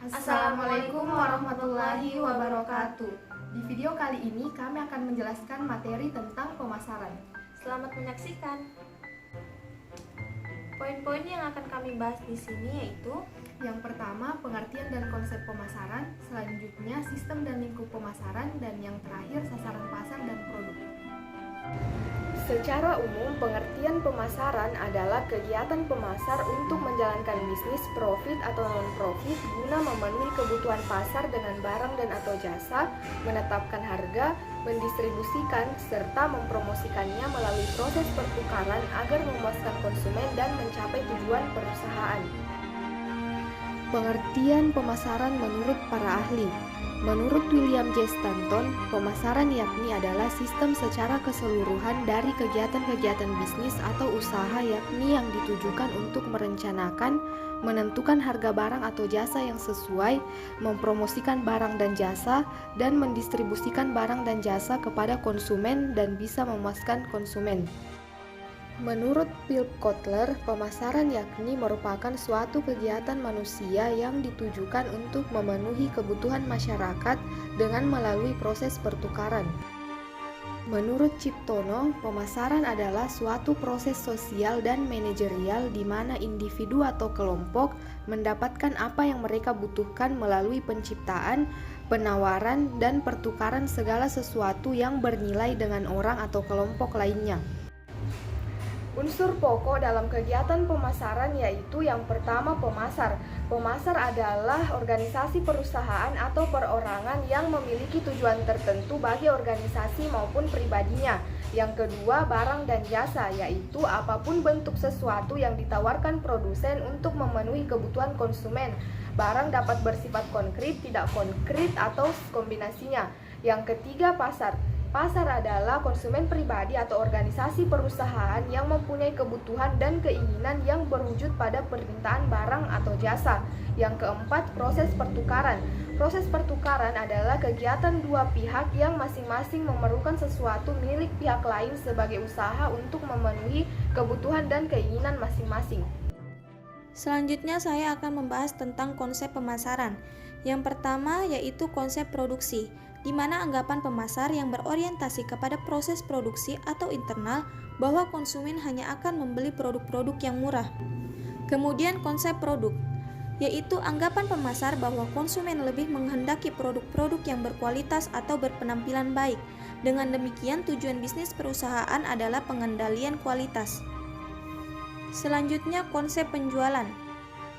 Assalamualaikum warahmatullahi wabarakatuh. Di video kali ini kami akan menjelaskan materi tentang pemasaran. Selamat menyaksikan. Poin-poin yang akan kami bahas di sini yaitu: yang pertama, pengertian dan konsep pemasaran, selanjutnya sistem dan lingkup pemasaran, dan yang terakhir sasaran pasar dan produk. Secara umum, pengertian pemasaran adalah kegiatan pemasar untuk menjalankan bisnis profit atau non-profit guna memenuhi kebutuhan pasar dengan barang dan atau jasa, menetapkan harga, mendistribusikan, serta mempromosikannya melalui proses pertukaran agar memuaskan konsumen dan mencapai tujuan perusahaan. Pengertian pemasaran menurut para ahli. Menurut William J. Stanton, pemasaran yakni adalah sistem secara keseluruhan dari kegiatan-kegiatan bisnis atau usaha yakni yang ditujukan untuk merencanakan, menentukan harga barang atau jasa yang sesuai, mempromosikan barang dan jasa, dan mendistribusikan barang dan jasa kepada konsumen dan bisa memuaskan konsumen. Menurut Philip Kotler, pemasaran yakni merupakan suatu kegiatan manusia yang ditujukan untuk memenuhi kebutuhan masyarakat dengan melalui proses pertukaran. Menurut Ciptono, pemasaran adalah suatu proses sosial dan manajerial di mana individu atau kelompok mendapatkan apa yang mereka butuhkan melalui penciptaan, penawaran, dan pertukaran segala sesuatu yang bernilai dengan orang atau kelompok lainnya. Unsur pokok dalam kegiatan pemasaran yaitu yang pertama pemasar. Pemasar adalah organisasi perusahaan atau perorangan yang memiliki tujuan tertentu bagi organisasi maupun pribadinya. Yang kedua barang dan jasa, yaitu apapun bentuk sesuatu yang ditawarkan produsen untuk memenuhi kebutuhan konsumen. Barang dapat bersifat konkret, tidak konkret, atau kombinasinya. Yang ketiga pasar. Pasar adalah konsumen pribadi atau organisasi perusahaan yang mempunyai kebutuhan dan keinginan yang berwujud pada permintaan barang atau jasa. Yang keempat, proses pertukaran. Proses pertukaran adalah kegiatan dua pihak yang masing-masing memerlukan sesuatu milik pihak lain sebagai usaha untuk memenuhi kebutuhan dan keinginan masing-masing. Selanjutnya saya akan membahas tentang konsep pemasaran. Yang pertama yaitu konsep produksi, di mana anggapan pemasar yang berorientasi kepada proses produksi atau internal bahwa konsumen hanya akan membeli produk-produk yang murah. Kemudian konsep produk, yaitu anggapan pemasar bahwa konsumen lebih menghendaki produk-produk yang berkualitas atau berpenampilan baik. Dengan demikian tujuan bisnis perusahaan adalah pengendalian kualitas. Selanjutnya konsep penjualan,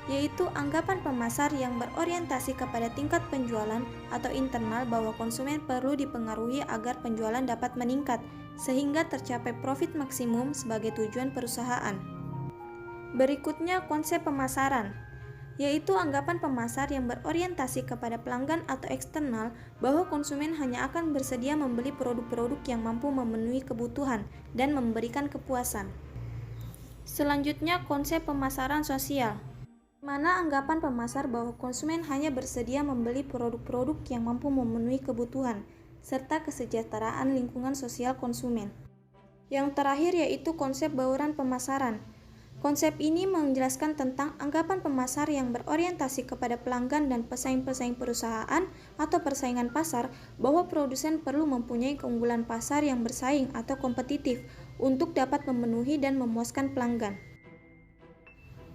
yaitu anggapan pemasar yang berorientasi kepada tingkat penjualan atau internal bahwa konsumen perlu dipengaruhi agar penjualan dapat meningkat sehingga tercapai profit maksimum sebagai tujuan perusahaan. Berikutnya konsep pemasaran, yaitu anggapan pemasar yang berorientasi kepada pelanggan atau eksternal bahwa konsumen hanya akan bersedia membeli produk-produk yang mampu memenuhi kebutuhan dan memberikan kepuasan. Selanjutnya konsep pemasaran sosial, mana anggapan pemasar bahwa konsumen hanya bersedia membeli produk-produk yang mampu memenuhi kebutuhan serta kesejahteraan lingkungan sosial konsumen. Yang terakhir yaitu konsep bauran pemasaran. Konsep ini menjelaskan tentang anggapan pemasar yang berorientasi kepada pelanggan dan pesaing-pesaing perusahaan atau persaingan pasar bahwa produsen perlu mempunyai keunggulan pasar yang bersaing atau kompetitif untuk dapat memenuhi dan memuaskan pelanggan.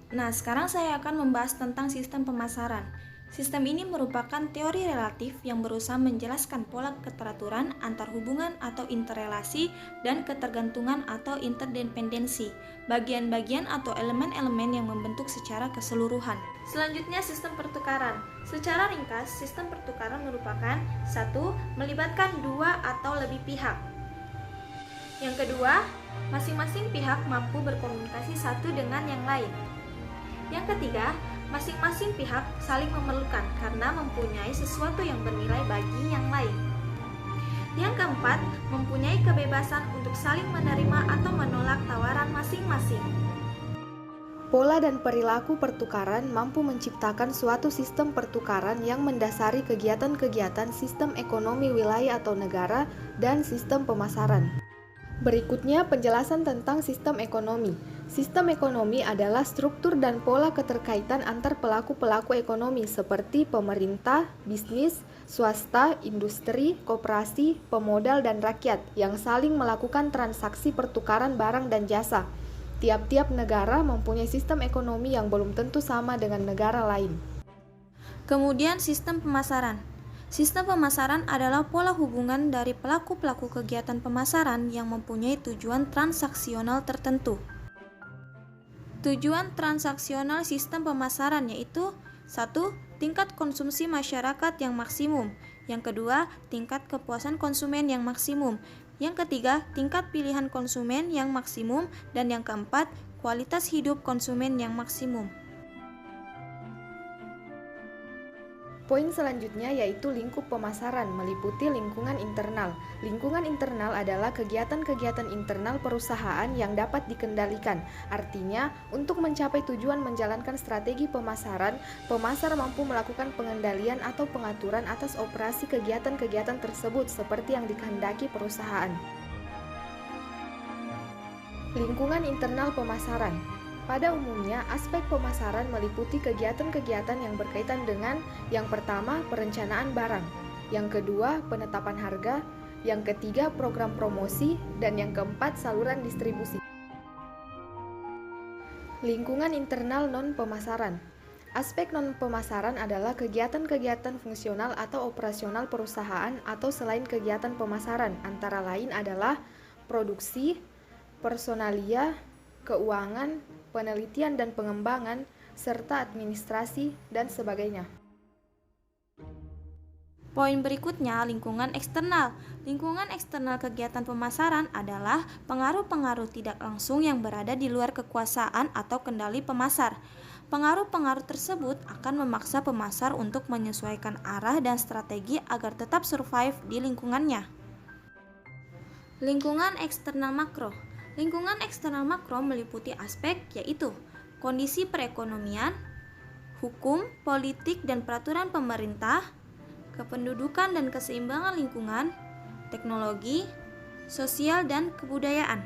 Nah, sekarang saya akan membahas tentang sistem pemasaran. Sistem ini merupakan teori relatif yang berusaha menjelaskan pola keteraturan antar hubungan atau interrelasi dan ketergantungan atau interdependensi, bagian-bagian atau elemen-elemen yang membentuk secara keseluruhan. Selanjutnya sistem pertukaran. Secara ringkas, sistem pertukaran merupakan 1. Melibatkan dua atau lebih pihak. Yang kedua, masing-masing pihak mampu berkomunikasi satu dengan yang lain. Yang ketiga, masing-masing pihak saling memerlukan karena mempunyai sesuatu yang bernilai bagi yang lain. Yang keempat, mempunyai kebebasan untuk saling menerima atau menolak tawaran masing-masing. Pola dan perilaku pertukaran mampu menciptakan suatu sistem pertukaran yang mendasari kegiatan-kegiatan sistem ekonomi wilayah atau negara dan sistem pemasaran. Berikutnya penjelasan tentang sistem ekonomi. Sistem ekonomi adalah struktur dan pola keterkaitan antar pelaku-pelaku ekonomi seperti pemerintah, bisnis, swasta, industri, koperasi, pemodal, dan rakyat yang saling melakukan transaksi pertukaran barang dan jasa. Tiap-tiap negara mempunyai sistem ekonomi yang belum tentu sama dengan negara lain. Kemudian sistem pemasaran. Sistem pemasaran adalah pola hubungan dari pelaku-pelaku kegiatan pemasaran yang mempunyai tujuan transaksional tertentu. Tujuan transaksional sistem pemasaran yaitu 1. Tingkat konsumsi masyarakat yang maksimum. Yang kedua, tingkat kepuasan konsumen yang maksimum. Yang ketiga, tingkat pilihan konsumen yang maksimum. Dan yang keempat, kualitas hidup konsumen yang maksimum. Poin selanjutnya yaitu lingkup pemasaran, meliputi lingkungan internal. Lingkungan internal adalah kegiatan-kegiatan internal perusahaan yang dapat dikendalikan. Artinya, untuk mencapai tujuan menjalankan strategi pemasaran, pemasar mampu melakukan pengendalian atau pengaturan atas operasi kegiatan-kegiatan tersebut seperti yang dikehendaki perusahaan. Lingkungan internal pemasaran. Pada umumnya, aspek pemasaran meliputi kegiatan-kegiatan yang berkaitan dengan yang pertama, perencanaan barang, yang kedua, penetapan harga, yang ketiga, program promosi, dan yang keempat, saluran distribusi. Lingkungan internal non-pemasaran. Aspek non-pemasaran adalah kegiatan-kegiatan fungsional atau operasional perusahaan atau selain kegiatan pemasaran, antara lain adalah produksi, personalia, keuangan, penelitian dan pengembangan, serta administrasi, dan sebagainya. Poin berikutnya, lingkungan eksternal. Lingkungan eksternal kegiatan pemasaran adalah pengaruh-pengaruh tidak langsung yang berada di luar kekuasaan atau kendali pemasar. Pengaruh-pengaruh tersebut akan memaksa pemasar untuk menyesuaikan arah dan strategi agar tetap survive di lingkungannya. Lingkungan eksternal makro. Lingkungan eksternal makro meliputi aspek yaitu kondisi perekonomian, hukum, politik dan peraturan pemerintah, kependudukan dan keseimbangan lingkungan, teknologi, sosial dan kebudayaan.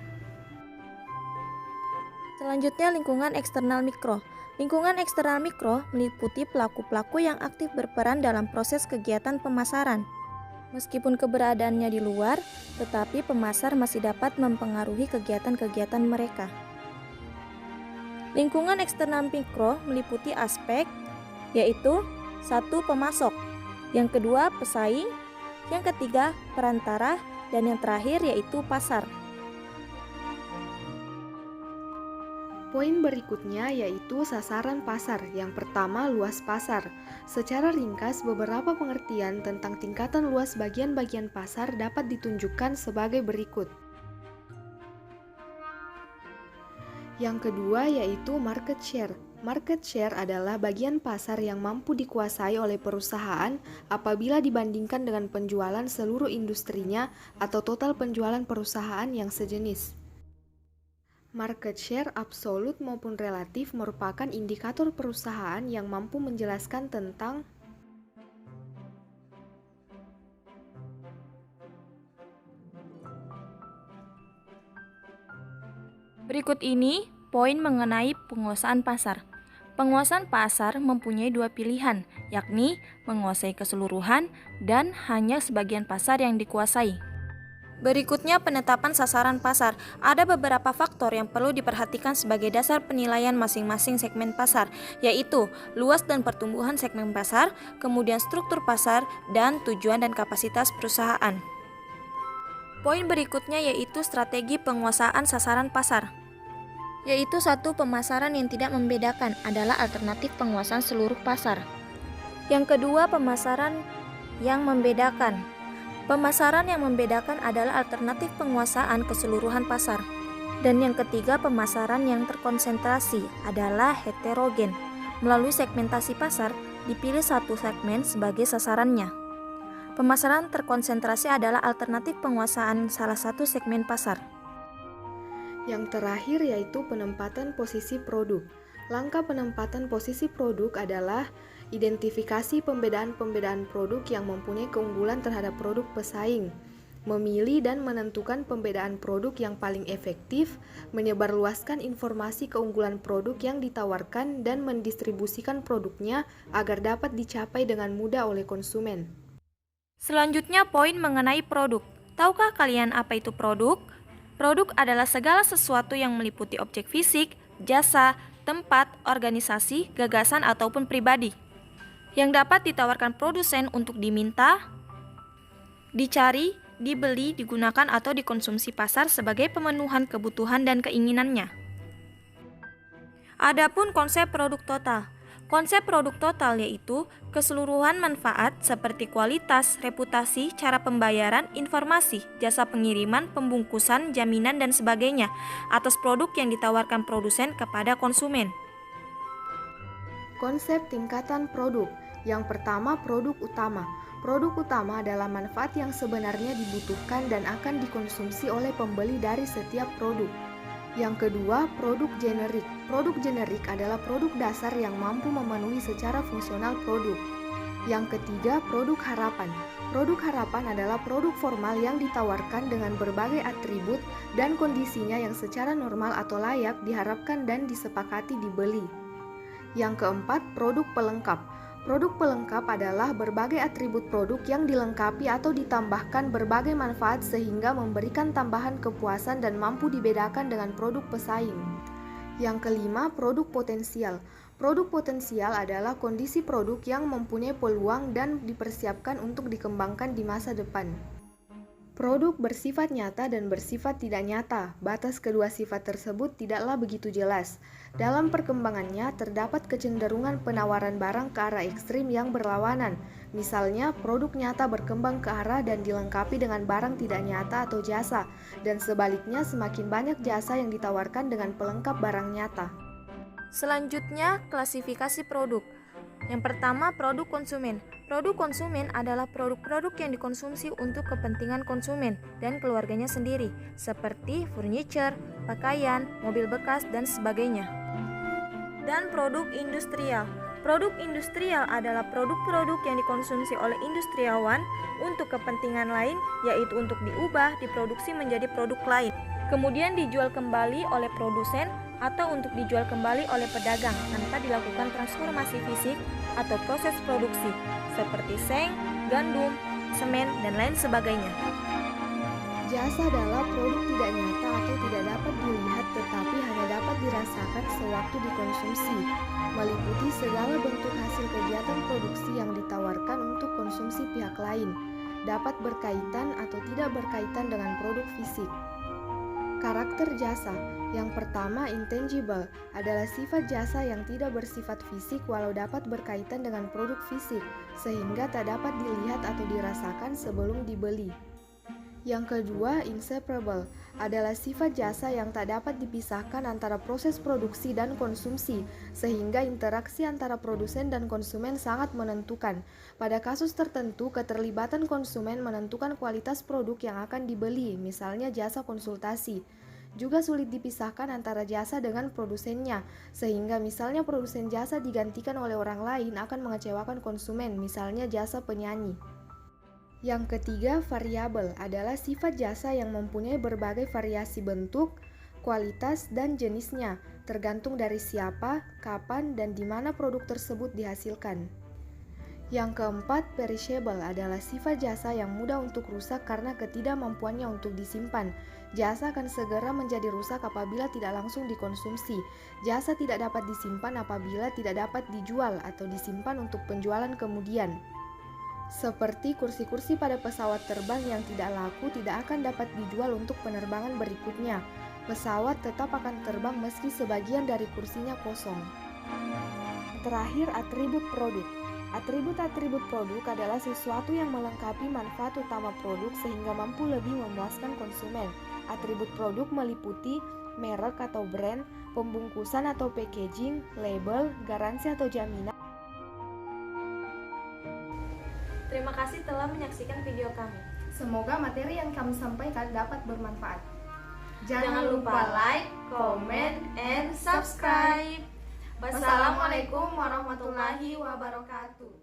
Selanjutnya lingkungan eksternal mikro. Lingkungan eksternal mikro meliputi pelaku-pelaku yang aktif berperan dalam proses kegiatan pemasaran. Meskipun keberadaannya di luar, tetapi pemasar masih dapat mempengaruhi kegiatan-kegiatan mereka. Lingkungan eksternal mikro meliputi aspek yaitu 1. Pemasok, yang kedua pesaing, yang ketiga perantara, dan yang terakhir yaitu pasar. Poin berikutnya yaitu sasaran pasar. Yang pertama, luas pasar. Secara ringkas, beberapa pengertian tentang tingkatan luas bagian-bagian pasar dapat ditunjukkan sebagai berikut. Yang kedua yaitu market share. Market share adalah bagian pasar yang mampu dikuasai oleh perusahaan apabila dibandingkan dengan penjualan seluruh industrinya atau total penjualan perusahaan yang sejenis. Market share absolut maupun relatif merupakan indikator perusahaan yang mampu menjelaskan tentang Berikut ini poin mengenai penguasaan pasar. Penguasaan pasar mempunyai dua pilihan, yakni menguasai keseluruhan dan hanya sebagian pasar yang dikuasai. Berikutnya penetapan sasaran pasar. Ada beberapa faktor yang perlu diperhatikan sebagai dasar penilaian masing-masing segmen pasar, yaitu luas dan pertumbuhan segmen pasar, kemudian struktur pasar, dan tujuan dan kapasitas perusahaan. Poin berikutnya yaitu strategi penguasaan sasaran pasar, yaitu 1. Pemasaran yang tidak membedakan adalah alternatif penguasaan seluruh pasar. Yang kedua, pemasaran yang membedakan. Pemasaran yang membedakan adalah alternatif penguasaan keseluruhan pasar. Dan yang ketiga, pemasaran yang terkonsentrasi adalah heterogen. Melalui segmentasi pasar, dipilih satu segmen sebagai sasarannya. Pemasaran terkonsentrasi adalah alternatif penguasaan salah satu segmen pasar. Yang terakhir yaitu penempatan posisi produk. Langkah penempatan posisi produk adalah identifikasi pembedaan-pembedaan produk yang mempunyai keunggulan terhadap produk pesaing. memilih dan menentukan pembedaan produk yang paling efektif, menyebarluaskan informasi keunggulan produk yang ditawarkan dan mendistribusikan produknya agar dapat dicapai dengan mudah oleh konsumen. Selanjutnya poin mengenai produk. Tahukah kalian apa itu produk? Produk adalah segala sesuatu yang meliputi objek fisik, jasa, tempat, organisasi, gagasan ataupun pribadi yang dapat ditawarkan produsen untuk diminta, dicari, dibeli, digunakan atau dikonsumsi pasar sebagai pemenuhan kebutuhan dan keinginannya. Adapun konsep produk total. Konsep produk total yaitu keseluruhan manfaat seperti kualitas, reputasi, cara pembayaran, informasi, jasa pengiriman, pembungkusan, jaminan, dan sebagainya atas produk yang ditawarkan produsen kepada konsumen. Konsep tingkatan produk. Yang pertama, produk utama. Produk utama adalah manfaat yang sebenarnya dibutuhkan dan akan dikonsumsi oleh pembeli dari setiap produk. Yang kedua, produk generik. Produk generik adalah produk dasar yang mampu memenuhi secara fungsional produk. Yang ketiga, produk harapan. Produk harapan adalah produk formal yang ditawarkan dengan berbagai atribut dan kondisinya yang secara normal atau layak diharapkan dan disepakati dibeli. Yang keempat, produk pelengkap. Produk pelengkap adalah berbagai atribut produk yang dilengkapi atau ditambahkan berbagai manfaat sehingga memberikan tambahan kepuasan dan mampu dibedakan dengan produk pesaing. Yang kelima, produk potensial. Produk potensial adalah kondisi produk yang mempunyai peluang dan dipersiapkan untuk dikembangkan di masa depan. Produk bersifat nyata dan bersifat tidak nyata. Batas kedua sifat tersebut tidaklah begitu jelas. Dalam perkembangannya, terdapat kecenderungan penawaran barang ke arah ekstrim yang berlawanan. Misalnya, produk nyata berkembang ke arah dan dilengkapi dengan barang tidak nyata atau jasa, dan sebaliknya semakin banyak jasa yang ditawarkan dengan pelengkap barang nyata. Selanjutnya, klasifikasi produk. Yang pertama, produk konsumen. Produk konsumen adalah produk-produk yang dikonsumsi untuk kepentingan konsumen dan keluarganya sendiri, seperti furniture, pakaian, mobil bekas, dan sebagainya. Dan produk industrial. Produk industrial adalah produk-produk yang dikonsumsi oleh industriawan untuk kepentingan lain, yaitu untuk diubah, diproduksi menjadi produk lain, kemudian dijual kembali oleh produsen atau untuk dijual kembali oleh pedagang tanpa dilakukan transformasi fisik atau proses produksi seperti seng, gandum, semen, dan lain sebagainya. Jasa adalah produk tidak nyata atau tidak dapat dilihat tetapi hanya dapat dirasakan sewaktu dikonsumsi, meliputi segala bentuk hasil kegiatan produksi yang ditawarkan untuk konsumsi pihak lain, dapat berkaitan atau tidak berkaitan dengan produk fisik. Karakter jasa. Yang pertama, intangible, adalah sifat jasa yang tidak bersifat fisik walau dapat berkaitan dengan produk fisik, sehingga tak dapat dilihat atau dirasakan sebelum dibeli. Yang kedua, inseparable, adalah sifat jasa yang tak dapat dipisahkan antara proses produksi dan konsumsi, sehingga interaksi antara produsen dan konsumen sangat menentukan. Pada kasus tertentu, keterlibatan konsumen menentukan kualitas produk yang akan dibeli, misalnya jasa konsultasi. Juga sulit dipisahkan antara jasa dengan produsennya, sehingga misalnya produsen jasa digantikan oleh orang lain akan mengecewakan konsumen, misalnya jasa penyanyi. Yang ketiga, variabel, adalah sifat jasa yang mempunyai berbagai variasi bentuk, kualitas, dan jenisnya, tergantung dari siapa, kapan, dan di mana produk tersebut dihasilkan. Yang keempat, perishable, adalah sifat jasa yang mudah untuk rusak karena ketidakmampuannya untuk disimpan. Jasa akan segera menjadi rusak apabila tidak langsung dikonsumsi. Jasa tidak dapat disimpan apabila tidak dapat dijual atau disimpan untuk penjualan kemudian. Seperti kursi-kursi pada pesawat terbang yang tidak laku tidak akan dapat dijual untuk penerbangan berikutnya. Pesawat tetap akan terbang meski sebagian dari kursinya kosong. Terakhir, atribut produk. Atribut-atribut produk adalah sesuatu yang melengkapi manfaat utama produk sehingga mampu lebih memuaskan konsumen. Atribut produk meliputi merek atau brand, pembungkusan atau packaging, label, garansi atau jaminan. Terima kasih telah menyaksikan video kami. Semoga materi yang kami sampaikan dapat bermanfaat. Jangan lupa like, comment, and subscribe. Wassalamualaikum warahmatullahi wabarakatuh.